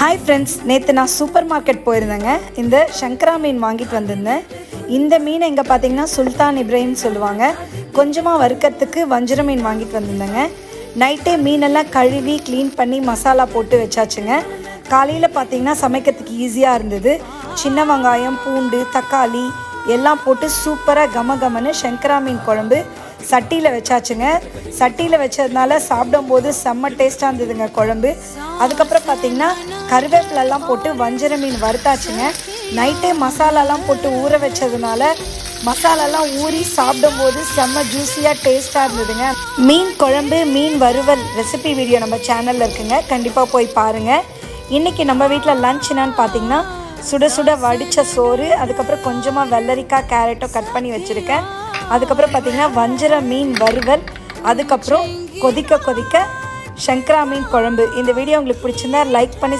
Hi friends, நேற்று நான் super market போயிருந்தேங்க. இந்த சங்கரா மீன் வாங்கிட்டு வந்திருந்தேன். இந்த மீன் எங்கே பார்த்தீங்கன்னா சுல்தான் இப்ராஹிம் சொல்லுவாங்க. கொஞ்சமாக வறுக்கிறதுக்கு வஞ்சிர மீன் வாங்கிட்டு வந்திருந்தேங்க. நைட்டே மீனெல்லாம் கழுவி க்ளீன் பண்ணி மசாலா போட்டு வச்சாச்சுங்க. காலையில் பார்த்தீங்கன்னா சமைக்கிறதுக்கு ஈஸியாக இருந்தது. சின்ன வெங்காயம், பூண்டு, தக்காளி எல்லாம் போட்டு சூப்பராக கமகமன்னு சங்கரா மீன் குழம்பு சட்டியில் வச்சாச்சுங்க. சட்டியில் வச்சதுனால சாப்பிடும்போது செம்ம டேஸ்ட்டாக இருந்ததுங்க குழம்பு. அதுக்கப்புறம் பார்த்திங்கன்னா கருவேப்பிலெல்லாம் போட்டு வஞ்சர மீன் வறுத்தாச்சுங்க. நைட்டே மசாலாலாம் போட்டு ஊற வச்சதுனால மசாலாலாம் ஊறி சாப்பிடும்போது செம்ம ஜூஸியாக டேஸ்ட்டாக இருந்ததுங்க. மீன் குழம்பு, மீன் வறுவல் ரெசிபி வீடியோ நம்ம சேனலில் இருக்குங்க, கண்டிப்பாக போய் பாருங்கள். இன்றைக்கி நம்ம வீட்டில் லன்ச் என்னான்னு பார்த்திங்கன்னா சுட சுட வடித்த சோறு, அதுக்கப்புறம் கொஞ்சமாக வெள்ளரிக்காய் கேரட்டும் கட் பண்ணி வச்சுருக்கேன். அதுக்கப்புறம் பார்த்திங்கன்னா வஞ்சர மீன் வறுவல், அதுக்கப்புறம் கொதிக்க கொதிக்க சங்கரா மீன் குழம்பு. இந்த வீடியோ உங்களுக்கு பிடிச்சிருந்தா லைக் பண்ணி